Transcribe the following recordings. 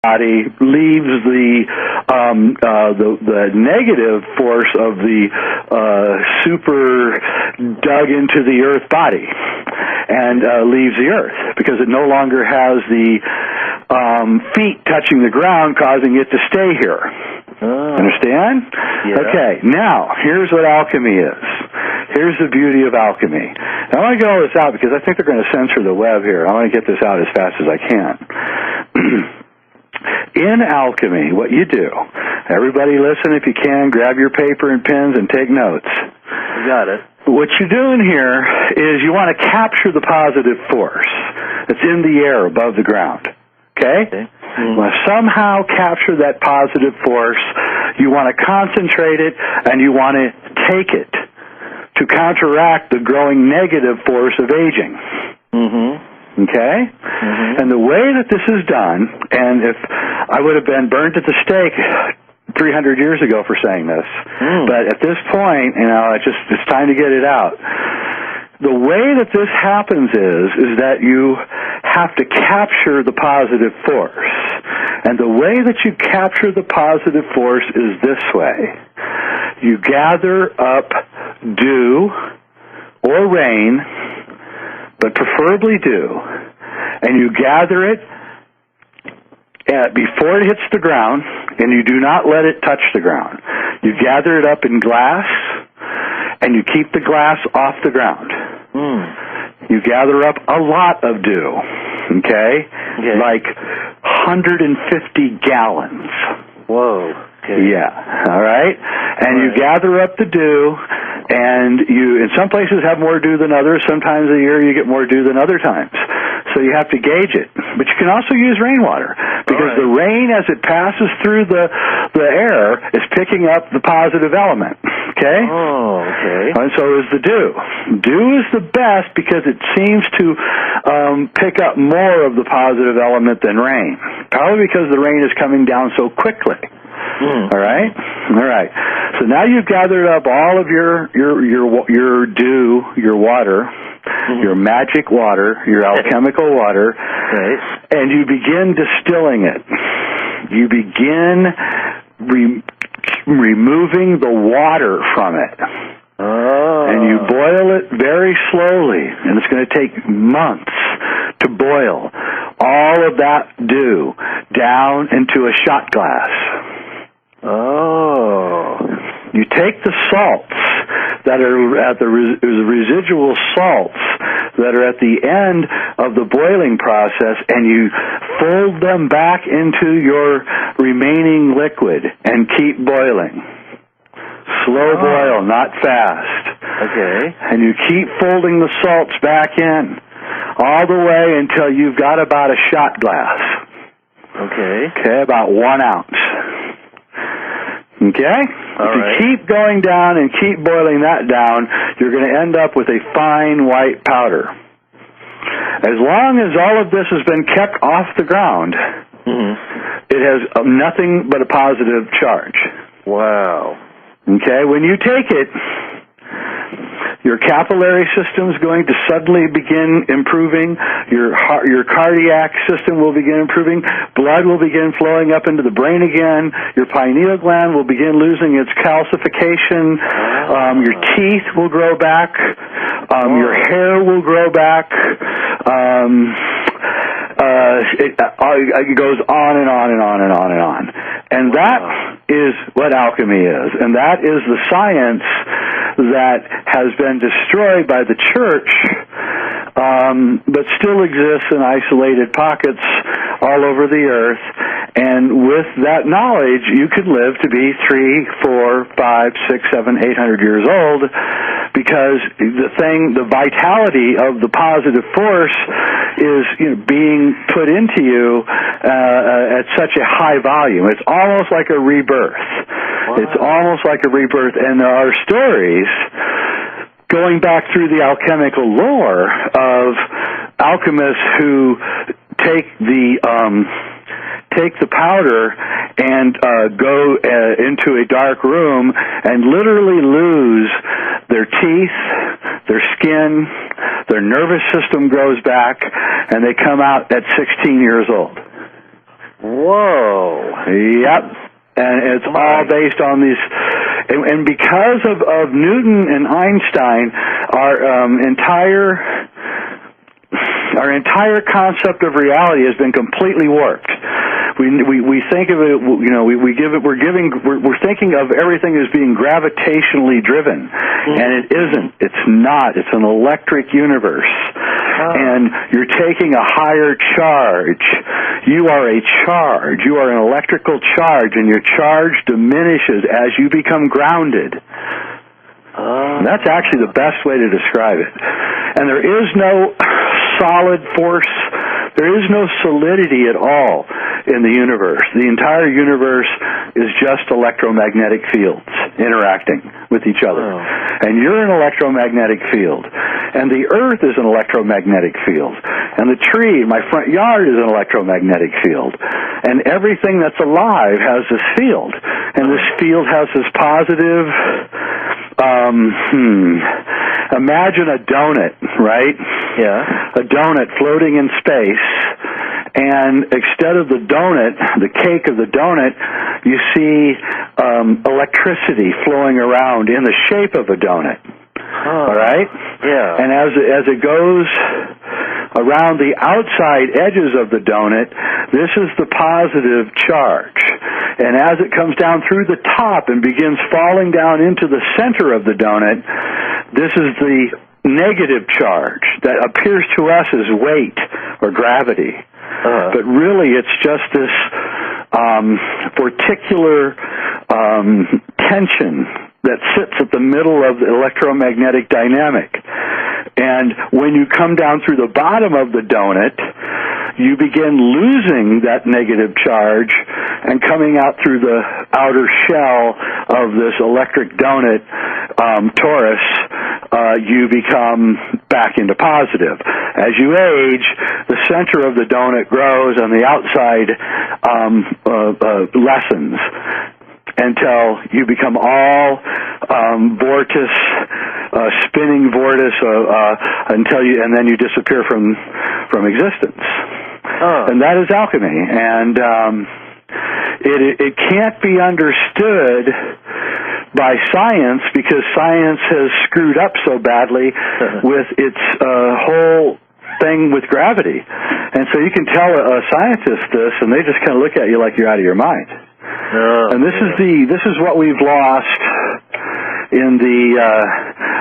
body leaves the negative force of the super dug into the earth body and leaves the earth because it no longer has the feet touching the ground, causing it to stay here. Understand? Yeah. Okay, now, here's what alchemy is. Here's the beauty of alchemy. Now, I want to get all this out because I think they're going to censor the web here. I want to get this out as fast as I can. In alchemy, what you do, everybody listen if you can, grab your paper and pens and take notes. You got it. What you're doing here is you want to capture the positive force that's in the air above the ground. Okay? You want to somehow capture that positive force. You want to concentrate it, and you want to take it to counteract the growing negative force of aging. Okay? And the way that this is done, and if I would have been burned at the stake 300 years ago for saying this, but at this point, it's time to get it out. The way that this happens is that you have to capture the positive force. And the way that you capture the positive force is this way. You gather up dew or rain, but preferably dew, and you gather it before it hits the ground, and you do not let it touch the ground. You gather it up in glass, and you keep the glass off the ground. You gather up a lot of dew, okay? Like 150 gallons. Whoa. Okay. Yeah, all right? And you gather up the dew, and you, in some places, have more dew than others. Sometimes a year you get more dew than other times. So you have to gauge it. But you can also use rainwater, because the rain, as it passes through the air, is picking up the positive element. Okay? Oh, okay. And so is the dew. Dew is the best because it seems to pick up more of the positive element than rain. Probably because the rain is coming down so quickly. All right? All right. So now you've gathered up all of your dew, your water, your magic water, your alchemical water, and you begin distilling it. You begin removing the water from it. And you boil it very slowly, and it's going to take months to boil all of that dew down into a shot glass. You take the salts that are at the residual salts that are at the end of the boiling process, and you fold them back into your remaining liquid and keep boiling. Slow boil, not fast. Okay. And you keep folding the salts back in all the way until you've got about a shot glass. Okay, about 1 ounce. Okay? If you keep going down and keep boiling that down, you're going to end up with a fine white powder. As long as all of this has been kept off the ground, it has nothing but a positive charge. Wow. Okay? When you take it, your capillary system is going to suddenly begin improving. Your cardiac system will begin improving. Blood will begin flowing up into the brain again. Your pineal gland will begin losing its calcification. Your teeth will grow back. Your hair will grow back. It goes on and on and on and on and on. And that is what alchemy is. And that is the science that has been destroyed by the church, but still exists in isolated pockets all over the earth. And with that knowledge, you could live to be 3, 4, 5, 6, 7, 800 years old, because the vitality of the positive force is being put into you at such a high volume. It's almost like a rebirth. It's almost like a rebirth, and there are stories going back through the alchemical lore of alchemists who take the powder and go into a dark room and literally lose their teeth, their skin, their nervous system grows back, and they come out at 16 years old. Whoa. Yep. And it's all based on these, and because of Newton and Einstein, our entire concept of reality has been completely warped. We think of it, we're thinking of everything as being gravitationally driven, and it isn't. It's not. It's an electric universe, and you're taking a higher charge. You are a charge. You are an electrical charge, and your charge diminishes as you become grounded. That's actually the best way to describe it. And there is no solid force. There is no solidity at all in the universe. The entire universe is just electromagnetic fields interacting with each other. And you're an electromagnetic field. And the earth is an electromagnetic field. And the tree in my front yard is an electromagnetic field. And everything that's alive has this field. And this field has this positive... Imagine a donut, right? Yeah. A donut floating in space, and instead of the donut, the cake of the donut, you see electricity flowing around in the shape of a donut. All right? Yeah. And as it goes around the outside edges of the donut, this is the positive charge. And as it comes down through the top and begins falling down into the center of the donut, this is the negative charge that appears to us as weight or gravity. But really it's just this particular tension that sits at the middle of the electromagnetic dynamic. And when you come down through the bottom of the donut, you begin losing that negative charge and coming out through the outer shell of this electric donut torus, you become back into positive. As you age, the center of the donut grows and the outside lessens until you become all vortice, spinning vortice, and then you disappear from existence. And that is alchemy. And it can't be understood by science because science has screwed up so badly with its whole thing with gravity. And so you can tell a scientist this, and they just kind of look at you like you're out of your mind. And this is what we've lost in the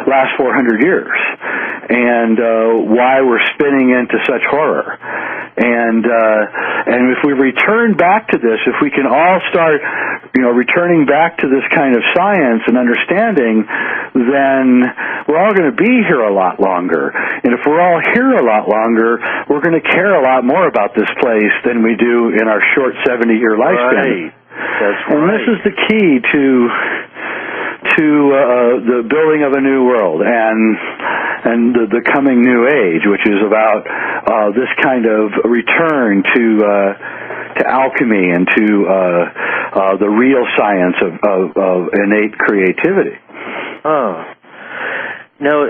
last 400 years, and why we're spinning into such horror. And if we return back to this, if we can all start, returning back to this kind of science and understanding, then we're all going to be here a lot longer. And if we're all here a lot longer, we're going to care a lot more about this place than we do in our short 70-year lifespan. Right. That's right. And this is the key to the building of a new world and the coming new age, which is about this kind of return to alchemy and to the real science of innate creativity. Now,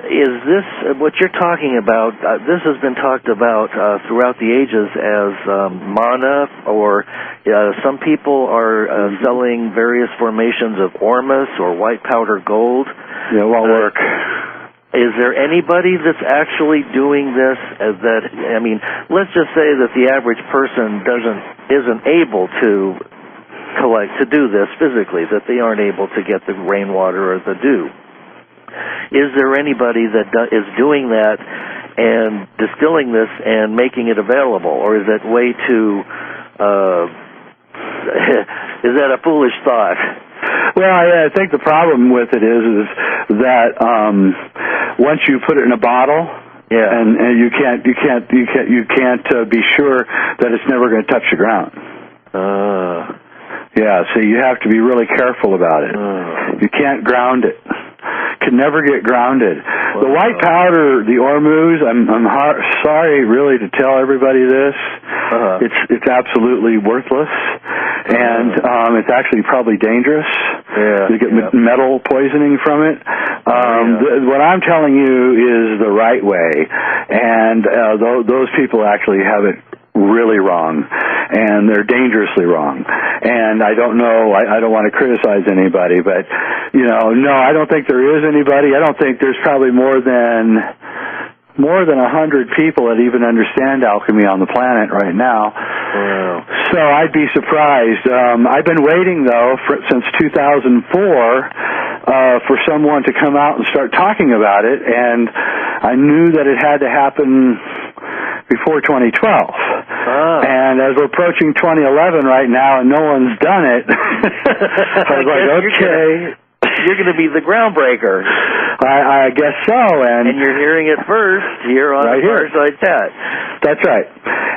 is this what you're talking about? This has been talked about throughout the ages as mana, or some people are selling various formations of ormus or white powder gold. Yeah, it won't work. Is there anybody that's actually doing this? Let's just say that the average person isn't able to do this physically, that they aren't able to get the rainwater or the dew. Is there anybody that is doing that and distilling this and making it available, or is that way too? Is that a foolish thought? Well, I think the problem with it is that once you put it in a bottle, and you can't be sure that it's never going to touch the ground. So you have to be really careful about it. You can't ground it. Can never get grounded. The white powder, the ormuz, I'm sorry really to tell everybody this. It's absolutely worthless, and it's actually probably dangerous. You get metal poisoning from it. What I'm telling you is the right way, and those people actually have it really wrong, and they're dangerously wrong. And I don't know, I don't want to criticize anybody, but, no, I don't think there is anybody. I don't think there's probably more than 100 people that even understand alchemy on the planet right now. Wow. So I'd be surprised. I've been waiting, though, since 2004 for someone to come out and start talking about it, and I knew that it had to happen before 2012. And as we're approaching 2011 right now and no one's done it, I was like, okay. You're going to be the groundbreaker. I guess so. And you're hearing it first here on right the Fireside Chat. That's right.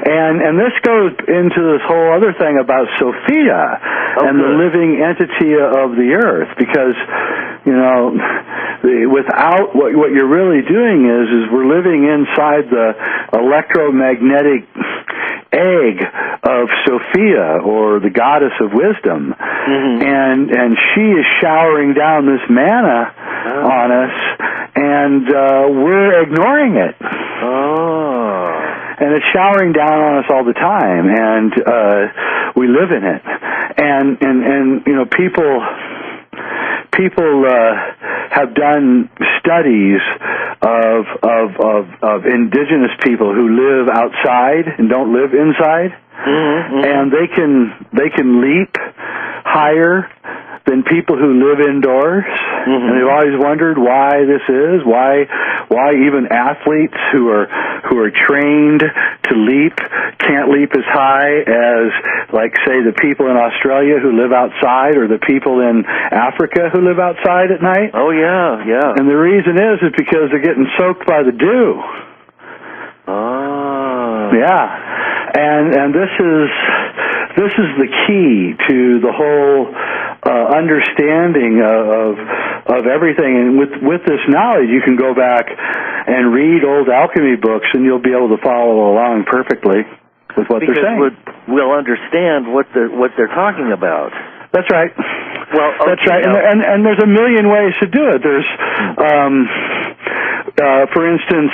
And this goes into this whole other thing about Sophia and the living entity of the earth, because, without what you're really doing is we're living inside the electromagnetic egg of Sophia, or the goddess of wisdom. Mm-hmm. And she is showering down this manna on us, and we're ignoring it. And it's showering down on us all the time, and we live in it. And people have done studies of indigenous people who live outside and don't live inside, and they can leap higher than people who live indoors. And they've always wondered why this is, why even athletes who are trained to leap can't leap as high as, like, say, the people in Australia who live outside, or the people in Africa who live outside at night. Oh, yeah, yeah. And the reason is because they're getting soaked by the dew. Yeah. And this is the key to the whole understanding of everything. And with this knowledge, you can go back and read old alchemy books, and you'll be able to follow along perfectly with what they're saying. We'll understand what they're talking about. That's right. Well, okay, that's right. And there's a million ways to do it. There's, for instance,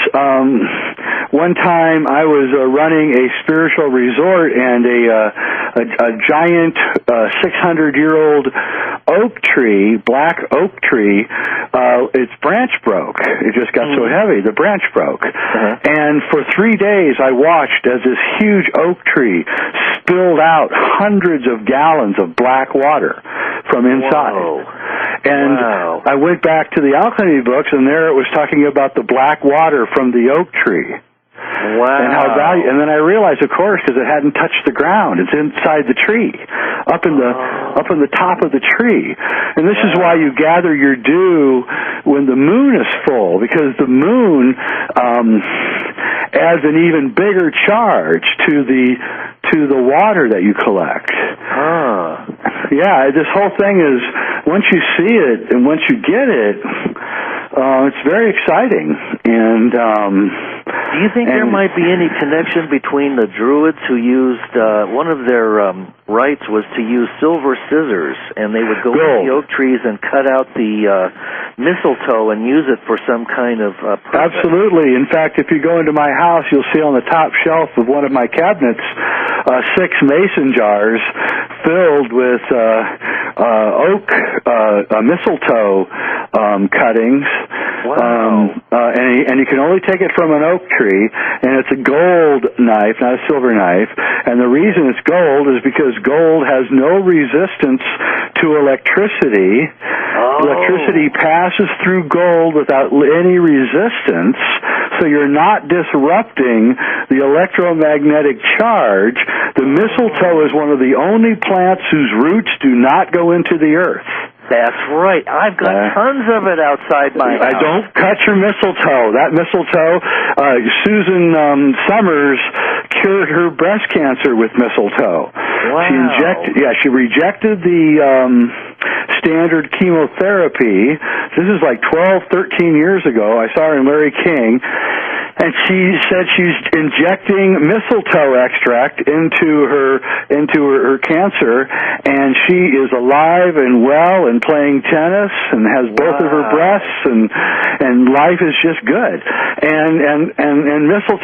one time I was running a spiritual resort, and a giant 600-year-old oak tree, black oak tree, its branch broke. It just got so heavy, the branch broke. And for 3 days I watched as this huge oak tree spilled out hundreds of gallons of black water from inside. Whoa. And I went back to the alchemy books, and there it was talking about the black water from the oak tree. Wow. And how and then I realized, of course, because it hadn't touched the ground. It's inside the tree, up in the top of the tree. And this is why you gather your dew when the moon is full, because the moon adds an even bigger charge to the water that you collect. Yeah, this whole thing is, once you see it and once you get it, it's very exciting. And do you think there might be any connection between the Druids who used one of their rites was to use silver scissors, and they would go to the oak trees and cut out the mistletoe and use it for some kind of purpose? Absolutely. In fact, if you go into my house, you'll see on the top shelf of one of my cabinets 6 mason jars filled with oak mistletoe cuttings. Wow. And you can only take it from an oak tree, and it's a gold knife, not a silver knife. And the reason it's gold is because gold has no resistance to electricity. Electricity passes through gold without any resistance, so you're not disrupting the electromagnetic charge. The mistletoe is one of the only plants whose roots do not go into the earth. That's right. I've got tons of it outside my house. Don't cut your mistletoe. That mistletoe, Susan Summers cured her breast cancer with mistletoe. Wow. She rejected the standard chemotherapy. This is like 12, 13 years ago. I saw her in Larry King. And she said she's injecting mistletoe extract into her cancer, and she is alive and well and playing tennis and has both of her breasts, and life is just good. And mistletoe